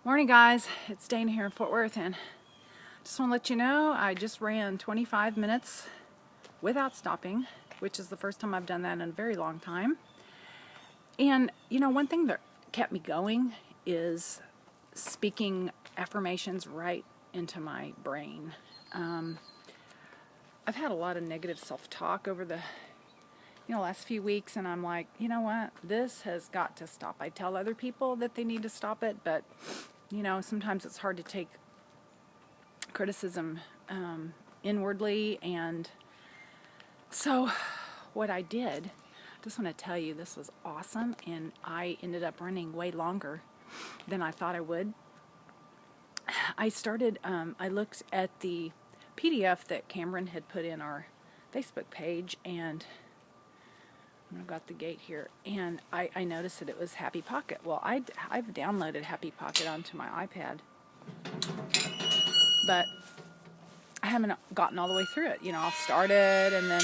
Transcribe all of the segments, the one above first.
Morning guys, it's Dana here in Fort Worth, and just want to let you know I just ran 25 minutes without stopping, which is the first time I've done that in a very long time. And you know, one thing that kept me going is speaking affirmations right into my brain. I've had a lot of negative self-talk over the last few weeks, and I'm like, you know what, this has got to stop. I tell other people that they need to stop it, but sometimes it's hard to take criticism inwardly. And so what I did, just want to tell you, this was awesome, and I ended up running way longer than I thought I would. I started, I looked at the PDF that Cameron had put in our Facebook page, and I've got the gate here, and I noticed that it was Happy Pocket. Well, I've downloaded Happy Pocket onto my iPad, but I haven't gotten all the way through it. I'll start it, and then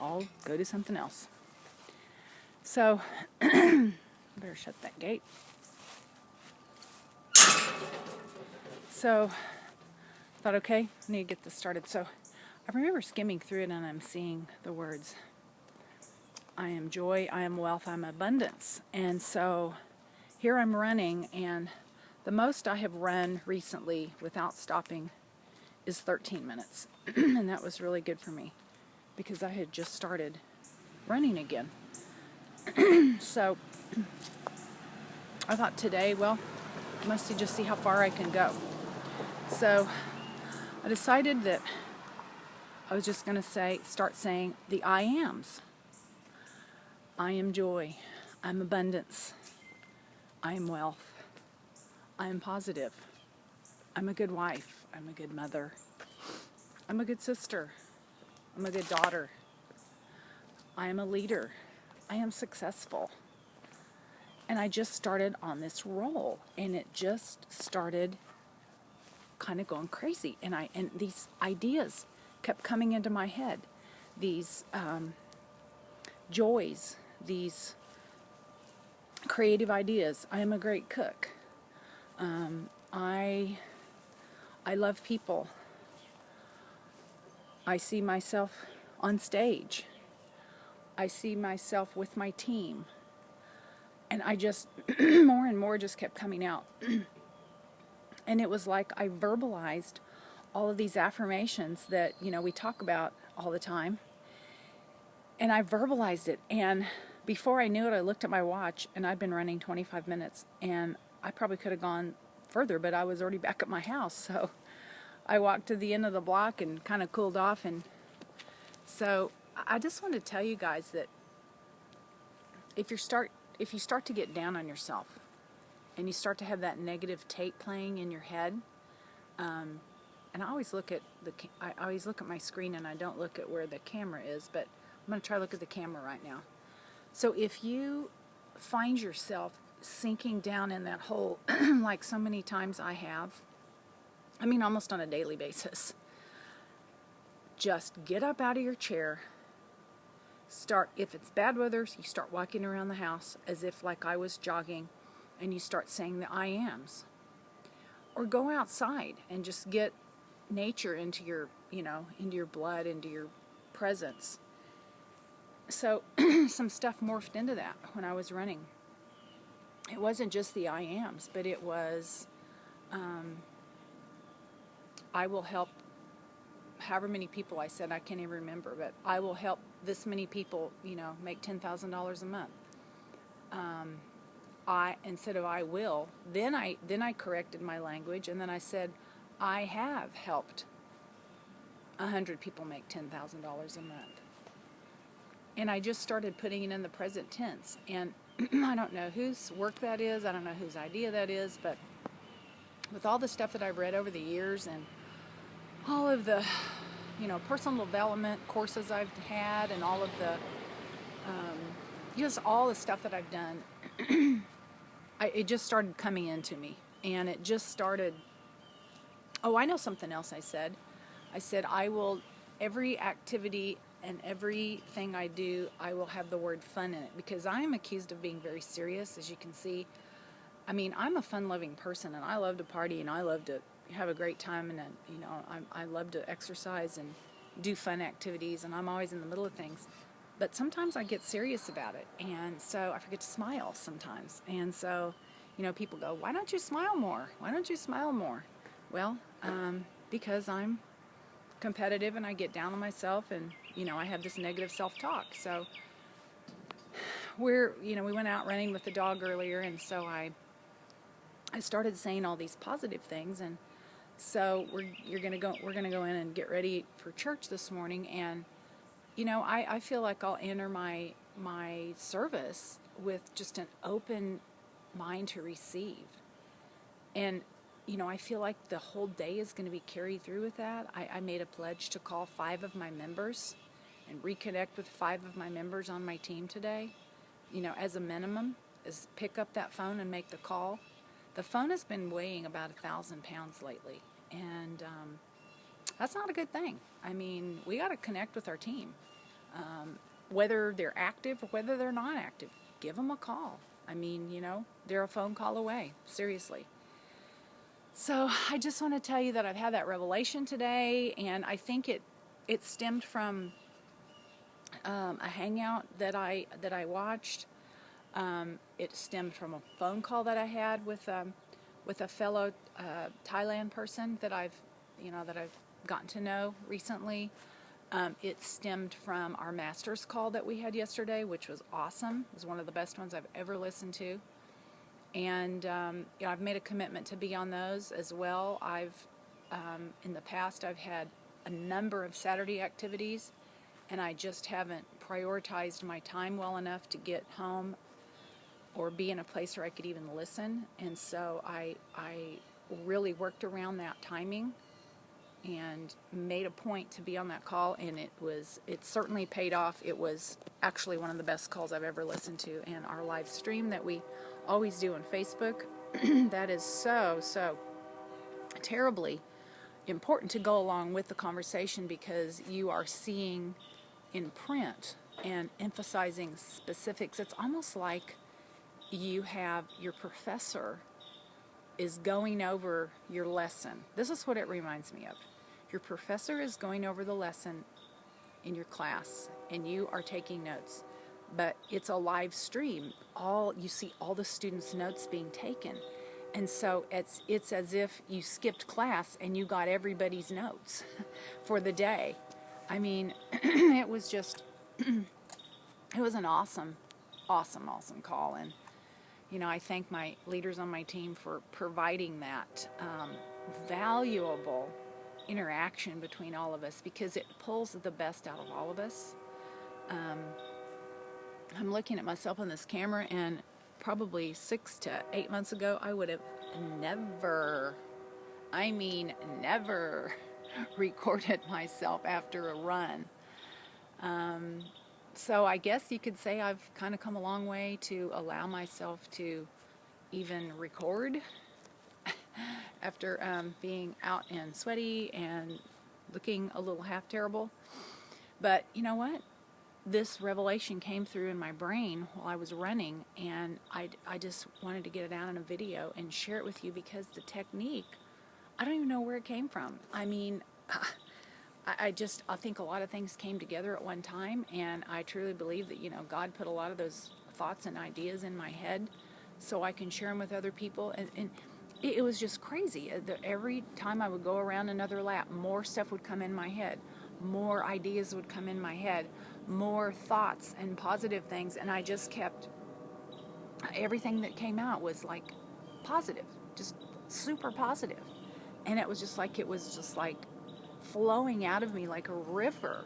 I'll go to something else. So, better shut that gate. So, I thought, okay, I need to get this started. So, I remember skimming through it, and I'm seeing the words, I am joy, I am wealth, I'm abundance. And so here I'm running, and the most I have run recently without stopping is 13 minutes. And that was really good for me because I had just started running again. So I thought today, well, I must just see how far I can go. So I decided that I was just going to start saying the I ams. I am joy, I'm abundance, I am wealth, I am positive, I'm a good wife, I'm a good mother, I'm a good sister, I'm a good daughter, I am a leader, I am successful. And I just started on this roll, and it just started kind of going crazy, and these ideas kept coming into my head, these joys, these creative ideas. I am a great cook. I love people. I see myself on stage. I see myself with my team. And I just, more and more just kept coming out. And it was like I verbalized all of these affirmations that, we talk about all the time. And I verbalized it, and before I knew it, I looked at my watch, and I'd been running 25 minutes, and I probably could have gone further, but I was already back at my house. So I walked to the end of the block and kind of cooled off. And so I just want to tell you guys that if you start to get down on yourself, and you start to have that negative tape playing in your head, and I always look at my screen, and I don't look at where the camera is, but I'm going to try to look at the camera right now. So if you find yourself sinking down in that hole, like so many times I have, almost on a daily basis, just get up out of your chair. If it's bad weather, you start walking around the house as if like I was jogging, and you start saying the I ams. Or go outside and just get nature into your, into your blood, into your presence. So some stuff morphed into that when I was running. It wasn't just the I ams, but it was I will help however many people I said, I can't even remember, but I will help this many people, make $10,000 a month. Instead of I will, then I corrected my language, and then I said, I have helped 100 people make $10,000 a month. And I just started putting it in the present tense. And I don't know whose work that is. I don't know whose idea that is. But with all the stuff that I've read over the years, and all of the, personal development courses I've had, and all of the, just all the stuff that I've done, it just started coming into me. And it just started, I know something else I said. I said, every activity and everything I do, I will have the word fun in it, because I am accused of being very serious. As you can see, I mean, I'm a fun-loving person, and I love to party, and I love to have a great time, and I love to exercise and do fun activities, and I'm always in the middle of things. But sometimes I get serious about it, and so I forget to smile sometimes. And so, people go, "Why don't you smile more? Why don't you smile more?" Well, because I'm competitive and I get down on myself, and I have this negative self-talk. So we went out running with the dog earlier, and so I started saying all these positive things, and so we're gonna go in and get ready for church this morning, and I feel like I'll enter my service with just an open mind to receive, and I feel like the whole day is going to be carried through with that. I made a pledge to call 5 of my members and reconnect with 5 of my members on my team today. As a minimum, is pick up that phone and make the call. The phone has been weighing about 1,000 pounds lately, and that's not a good thing. I mean, we got to connect with our team, whether they're active or whether they're not active. Give them a call. I mean, they're a phone call away, seriously. So I just want to tell you that I've had that revelation today, and I think it stemmed from a hangout that I watched. It stemmed from a phone call that I had with a fellow Thailand person that I've gotten to know recently. It stemmed from our master's call that we had yesterday, which was awesome. It was one of the best ones I've ever listened to. And I've made a commitment to be on those as well. In the past, I've had a number of Saturday activities, and I just haven't prioritized my time well enough to get home or be in a place where I could even listen. And so I really worked around that timing and made a point to be on that call, and it certainly paid off. It was actually one of the best calls I've ever listened to. And our live stream that we always do on Facebook, that is so terribly important to go along with the conversation, because you are seeing in print and emphasizing specifics. It's almost like you have your professor is going over your lesson. This is what it reminds me of. Your professor is going over the lesson in your class, and you are taking notes. But it's a live stream. You see all the students' notes being taken. And so it's as if you skipped class and you got everybody's notes for the day. I mean, it was an awesome call. And I thank my leaders on my team for providing that valuable interaction between all of us, because it pulls the best out of all of us. I'm looking at myself on this camera, and probably 6 to 8 months ago, I would have never recorded myself after a run. So I guess you could say I've kind of come a long way to allow myself to even record after being out and sweaty and looking a little half terrible. But you know what? This revelation came through in my brain while I was running, and I just wanted to get it out in a video and share it with you, because the technique, I don't even know where it came from. I mean, I think a lot of things came together at one time, and I truly believe that, God put a lot of those thoughts and ideas in my head so I can share them with other people. And it was just crazy. Every time I would go around another lap, more stuff would come in my head. More ideas would come in my head. More thoughts and positive things. And I just kept, everything that came out was like positive, just super positive. And it was just like flowing out of me like a river.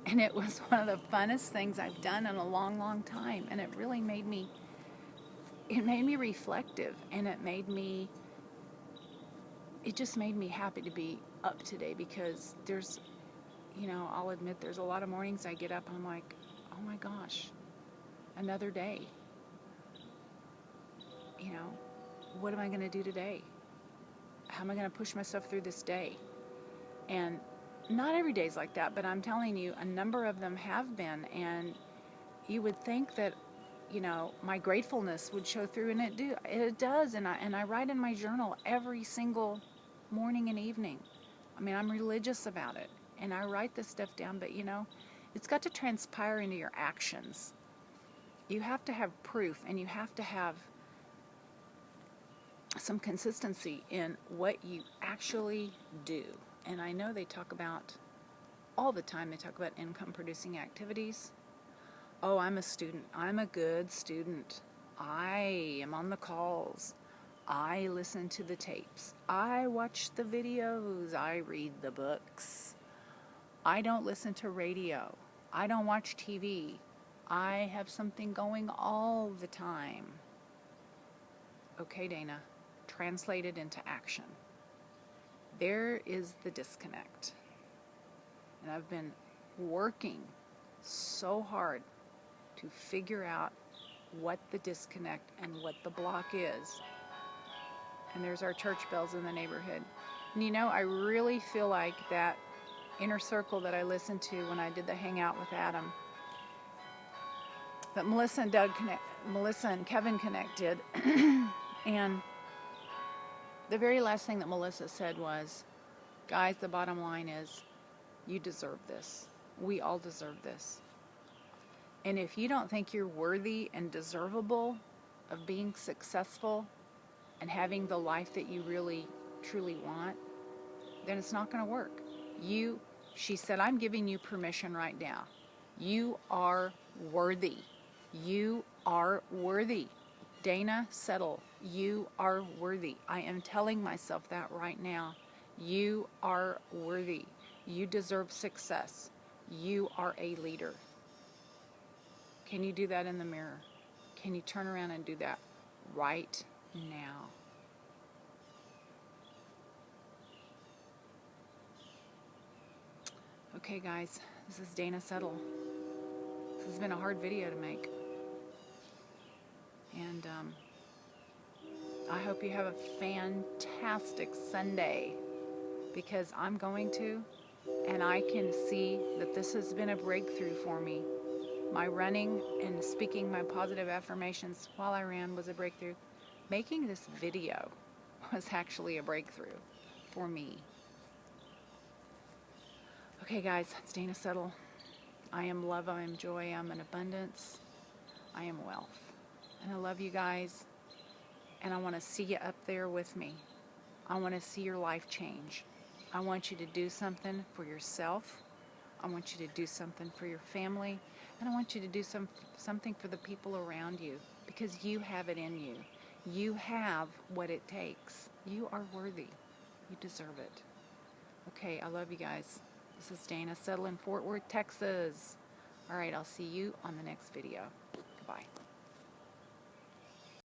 And it was one of the funnest things I've done in a long time. And it really made me reflective, and it just made me happy to be up today, because there's, I'll admit there's a lot of mornings I get up and I'm like, oh my gosh, another day. What am I going to do today? How am I going to push myself through this day? And not every day's like that, but I'm telling you, a number of them have been. And you would think that you know, my gratefulness would show through, and it does. And I write in my journal every single morning and evening. I mean, I'm religious about it, and I write this stuff down, but you know, it's got to transpire into your actions. You have to have proof, and you have to have some consistency in what you actually do. And I know they talk about, all the time, they talk about income producing activities. Oh, I'm a student. I'm a good student. I am on the calls. I listen to the tapes. I watch the videos. I read the books. I don't listen to radio. I don't watch TV. I have something going all the time. Okay, Dana, translate it into action. There is the disconnect. And I've been working so hard to figure out what the disconnect and what the block is. And there's our church bells in the neighborhood. And you know, I really feel like that inner circle that I listened to when I did the hangout with Adam, that Melissa and Kevin connected. And the very last thing that Melissa said was, guys, the bottom line is, you deserve this. We all deserve this. And if you don't think you're worthy and deservable of being successful and having the life that you really, truly want, then it's not going to work. She said, I'm giving you permission right now. You are worthy. You are worthy. Dana Settle, you are worthy. I am telling myself that right now. You are worthy. You deserve success. You are a leader. Can you do that in the mirror? Can you turn around and do that right now? Okay, guys, this is Dana Settle. This has been a hard video to make. And I hope you have a fantastic Sunday, because I'm going to, and I can see that this has been a breakthrough for me. My running and speaking my positive affirmations while I ran was a breakthrough. Making this video was actually a breakthrough for me. Okay, guys, it's Dana Settle. I am love, I am joy, I'm in abundance, I am wealth. And I love you guys, and I want to see you up there with me. I want to see your life change. I want you to do something for yourself. I want you to do something for your family. And I want you to do something for the people around you, because you have it in you. You have what it takes. You are worthy. You deserve it. Okay, I love you guys. This is Dana Settle in Fort Worth, Texas. All right, I'll see you on the next video. Goodbye.